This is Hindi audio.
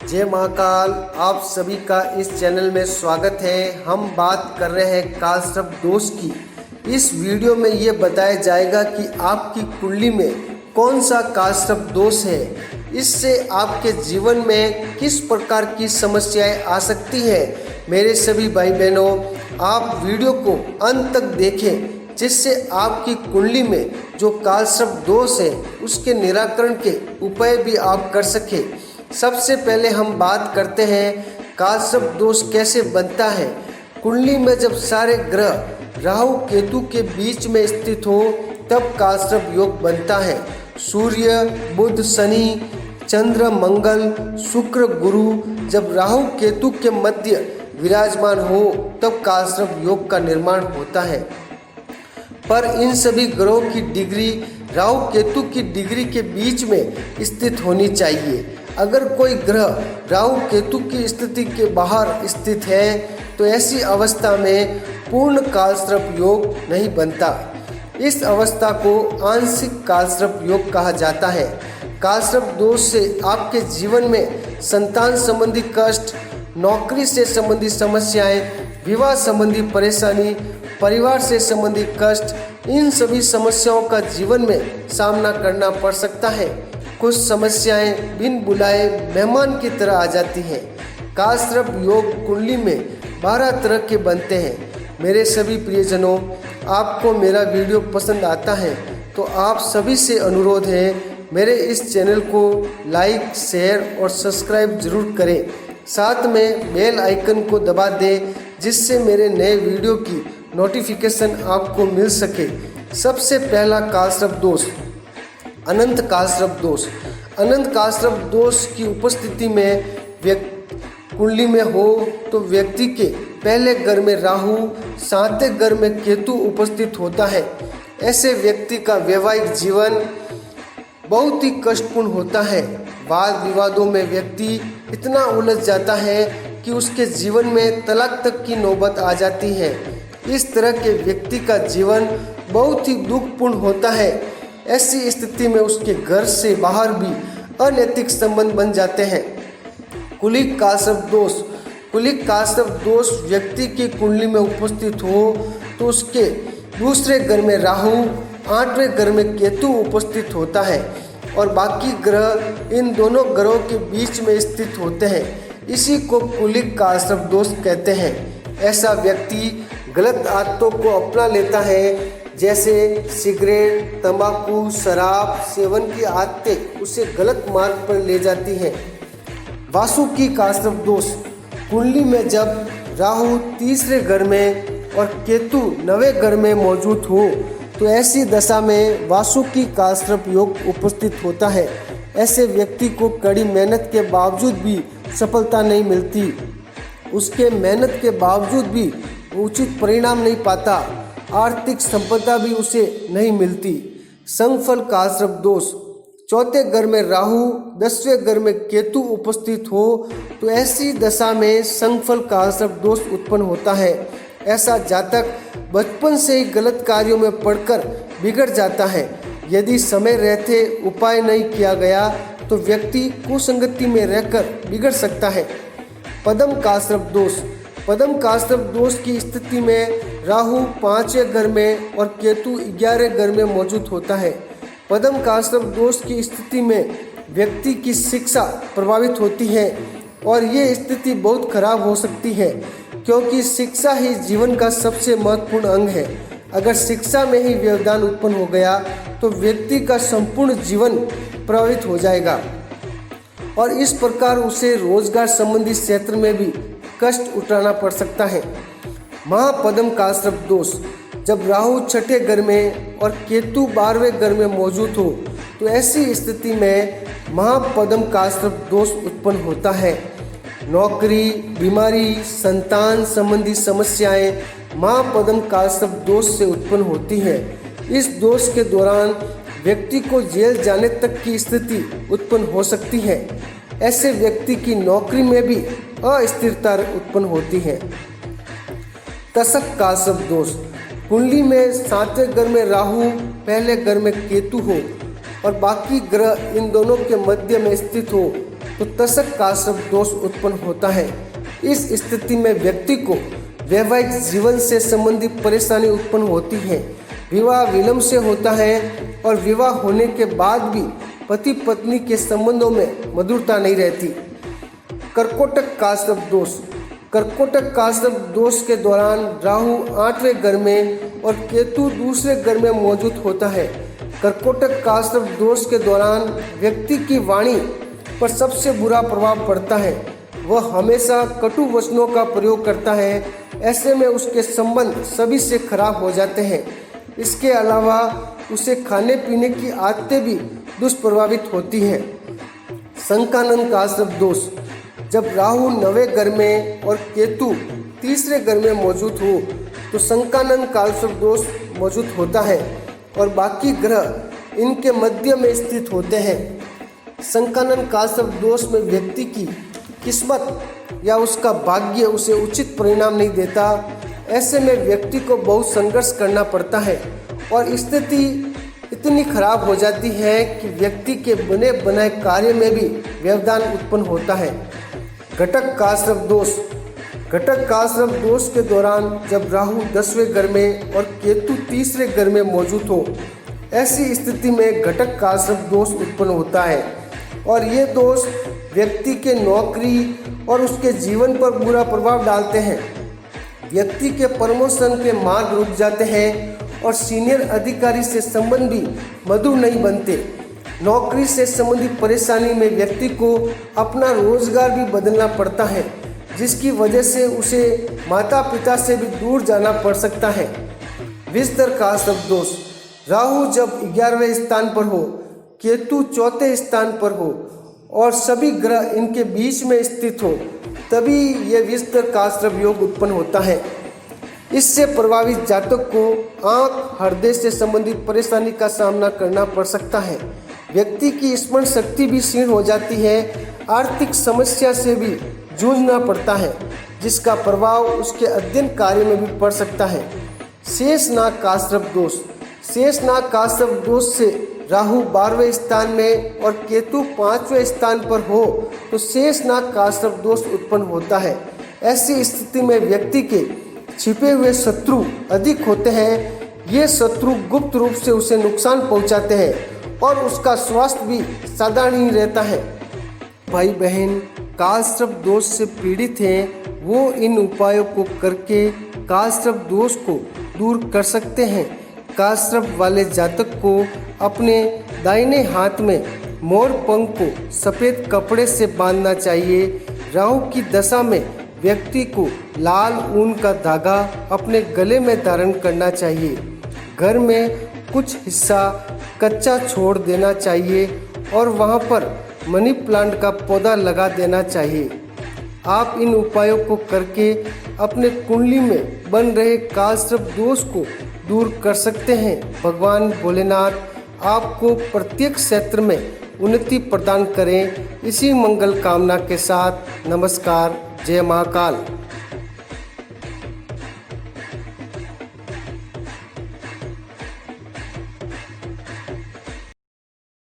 जय महाकाल। आप सभी का इस चैनल में स्वागत है। हम बात कर रहे हैं कालसर्प दोष की। इस वीडियो में ये बताया जाएगा कि आपकी कुंडली में कौन सा कालसर्प दोष है, इससे आपके जीवन में किस प्रकार की समस्याएं आ सकती हैं। मेरे सभी भाई बहनों, आप वीडियो को अंत तक देखें, जिससे आपकी कुंडली में जो कालसर्प दोष है उसके निराकरण के उपाय भी आप कर सकें। सबसे पहले हम बात करते हैं कालसर्प दोष कैसे बनता है। कुंडली में जब सारे ग्रह राहु केतु के बीच में स्थित हो तब कालसर्प योग बनता है। सूर्य, बुध, शनि, चंद्र, मंगल, शुक्र, गुरु जब राहु केतु के मध्य विराजमान हो तब कालसर्प योग का निर्माण होता है। पर इन सभी ग्रहों की डिग्री राहु केतु की डिग्री के बीच में स्थित होनी चाहिए। अगर कोई ग्रह राहु केतु की स्थिति के बाहर स्थित है तो ऐसी अवस्था में पूर्ण कालसर्प योग नहीं बनता। इस अवस्था को आंशिक कालसर्प योग कहा जाता है। कालसर्प दोष से आपके जीवन में संतान संबंधी कष्ट, नौकरी से संबंधी समस्याएं, विवाह संबंधी परेशानी, परिवार से संबंधी कष्ट, इन सभी समस्याओं का जीवन में सामना करना पड़ सकता है। कुछ समस्याएं बिन बुलाए मेहमान की तरह आ जाती हैं। कालसर्प योग कुंडली में 12 तरह के बनते हैं। मेरे सभी प्रियजनों, आपको मेरा वीडियो पसंद आता है तो आप सभी से अनुरोध है, मेरे इस चैनल को लाइक, शेयर और सब्सक्राइब जरूर करें। साथ में बेल आइकन को दबा दें, जिससे मेरे नए वीडियो की नोटिफिकेशन आपको मिल सके। सबसे पहला कालसर्प दोष, अनंत कालसर्प दोष। अनंत कालसर्प दोष की उपस्थिति में कुंडली में हो तो व्यक्ति के पहले घर में राहु, 7वें घर में केतु उपस्थित होता है। ऐसे व्यक्ति का वैवाहिक जीवन बहुत ही कष्टपूर्ण होता है। वाद विवादों में व्यक्ति इतना उलझ जाता है कि उसके जीवन में तलाक तक की नौबत आ जाती है। इस तरह के व्यक्ति का जीवन बहुत ही दुखपूर्ण होता है। ऐसी स्थिति में उसके घर से बाहर भी अनैतिक संबंध बन जाते हैं। कुलिक कालसर्प दोष। कुलिक कालसर्प दोष व्यक्ति की कुंडली में उपस्थित हो तो उसके दूसरे घर में राहु, 8वें घर में केतु उपस्थित होता है और बाकी ग्रह इन दोनों ग्रहों के बीच में स्थित होते हैं। इसी को कुलिक कालसर्प दोष कहते हैं। ऐसा व्यक्ति गलत आदतों को अपना लेता है, जैसे सिगरेट, तंबाकू, शराब सेवन की आदतें उसे गलत मार्ग पर ले जाती हैं। वासुकी कालसर्प दोष। कुंडली में जब राहु तीसरे घर में और केतु 9वें घर में मौजूद हो तो ऐसी दशा में वासुकी कालसर्प योग उपस्थित होता है। ऐसे व्यक्ति को कड़ी मेहनत के बावजूद भी सफलता नहीं मिलती। उसके मेहनत के बावजूद भी उचित परिणाम नहीं पाता। आर्थिक संपदा भी उसे नहीं मिलती। संगफल कालसर्प दोष। 4थे घर में राहु, 10वें घर में केतु उपस्थित हो तो ऐसी दशा में संगफल कालसर्प दोष उत्पन्न होता है। ऐसा जातक बचपन से ही गलत कार्यों में पड़कर बिगड़ जाता है। यदि समय रहते उपाय नहीं किया गया तो व्यक्ति कुसंगति में रहकर बिगड़ सकता है। पद्म कालसर्प दोष। पद्म कालसर्प दोष की स्थिति में राहु 5वें घर में और केतु 11वें घर में मौजूद होता है। पद्म कालसर्प दोष की स्थिति में व्यक्ति की शिक्षा प्रभावित होती है और ये स्थिति बहुत खराब हो सकती है, क्योंकि शिक्षा ही जीवन का सबसे महत्वपूर्ण अंग है। अगर शिक्षा में ही व्यवधान उत्पन्न हो गया तो व्यक्ति का संपूर्ण जीवन प्रभावित हो जाएगा और इस प्रकार उसे रोजगार संबंधी क्षेत्र में भी कष्ट उठाना पड़ सकता है। महापद्म कालसर्प दोष। जब राहु 6ठे घर में और केतु 12वें घर में मौजूद हो तो ऐसी स्थिति में महापद्म कालसर्प दोष उत्पन्न होता है। नौकरी, बीमारी, संतान संबंधी समस्याएं महापद्म कालसर्प दोष से उत्पन्न होती हैं। इस दोष के दौरान व्यक्ति को जेल जाने तक की स्थिति उत्पन्न हो सकती है। ऐसे व्यक्ति की नौकरी में भी अस्थिरता उत्पन्न होती है। तशक कालसर्प दोष। कुंडली में 7वें घर में राहु, पहले घर में केतु हो और बाकी ग्रह इन दोनों के मध्य में स्थित हो तो तशक काश्रप दोष उत्पन्न होता है। इस स्थिति में व्यक्ति को वैवाहिक जीवन से संबंधित परेशानी उत्पन्न होती है। विवाह विलंब से होता है और विवाह होने के बाद भी पति पत्नी के संबंधों में मधुरता नहीं रहती। कर्कोटक काश्रप दोष। कर्कोटक काश्रप दोष के दौरान राहु 8वें घर में और केतु दूसरे घर में मौजूद होता है। कर्कोटक काश्रप दोष के दौरान व्यक्ति की वाणी पर सबसे बुरा प्रभाव पड़ता है। वह हमेशा कटु वचनों का प्रयोग करता है। ऐसे में उसके संबंध सभी से खराब हो जाते हैं। इसके अलावा उसे खाने पीने की आदतें भी दुष्प्रभावित होती हैं। संकानन काश्रप दोष। जब राहु 9वें घर में और केतु तीसरे घर में मौजूद हो तो संकानन काश्रप दोष मौजूद होता है और बाकी ग्रह इनके मध्य में स्थित होते हैं। संकानन काश्रप दोष में व्यक्ति की किस्मत या उसका भाग्य उसे उचित परिणाम नहीं देता। ऐसे में व्यक्ति को बहुत संघर्ष करना पड़ता है और स्थिति इतनी खराब हो जाती है कि व्यक्ति के बने बनाए कार्य में भी व्यवधान उत्पन्न होता है। घटक काश्रप दोष। घटक काश्रप दोष के दौरान जब राहु 10वें घर में और केतु तीसरे घर में मौजूद हो, ऐसी स्थिति में घटक काश्रप दोष उत्पन्न होता है और ये दोष व्यक्ति के नौकरी और उसके जीवन पर बुरा प्रभाव डालते हैं। व्यक्ति के प्रमोशन के मार्ग रुक जाते हैं और सीनियर अधिकारी से संबंध भी मधुर नहीं बनते। नौकरी से संबंधित परेशानी में व्यक्ति को अपना रोजगार भी बदलना पड़ता है, जिसकी वजह से उसे माता पिता से भी दूर जाना पड़ सकता है। विस्तर काश्रप दोष। राहु जब 11वें स्थान पर हो, केतु 4थे स्थान पर हो और सभी ग्रह इनके बीच में स्थित हो, तभी ये विस्तर काश्रप योग उत्पन्न होता है। इससे प्रभावित जातक को आंख हृदय से संबंधित परेशानी का सामना करना पड़ सकता है। व्यक्ति की स्मरण शक्ति भी क्षीण हो जाती है। आर्थिक समस्या से भी जूझना पड़ता है, जिसका प्रभाव उसके अध्ययन कार्य में भी पड़ सकता है। शेषनाग काश्रप दोष। शेषनाग काश्रप दोष से राहु 12वें स्थान में और केतु 5वें स्थान पर हो तो शेषनाग काश्रप दोष उत्पन्न होता है। ऐसी स्थिति में व्यक्ति के छिपे हुए शत्रु अधिक होते हैं। ये शत्रु गुप्त रूप से उसे नुकसान पहुंचाते हैं और उसका स्वास्थ्य भी साधारण ही रहता है। भाई बहन काश्रप दोष से पीड़ित हैं, वो इन उपायों को करके काश्रप दोष को दूर कर सकते हैं। काश्रप वाले जातक को अपने दाहिने हाथ में मोर पंख को सफ़ेद कपड़े से बांधना चाहिए। राहु की दशा में व्यक्ति को लाल ऊन का धागा अपने गले में धारण करना चाहिए। घर में कुछ हिस्सा कच्चा छोड़ देना चाहिए और वहाँ पर मनी प्लांट का पौधा लगा देना चाहिए। आप इन उपायों को करके अपने कुंडली में बन रहे काश्रप दोष को दूर कर सकते हैं। भगवान भोलेनाथ आपको प्रत्येक क्षेत्र में उन्नति प्रदान करें। इसी मंगल कामना के साथ नमस्कार। जय महाकाल।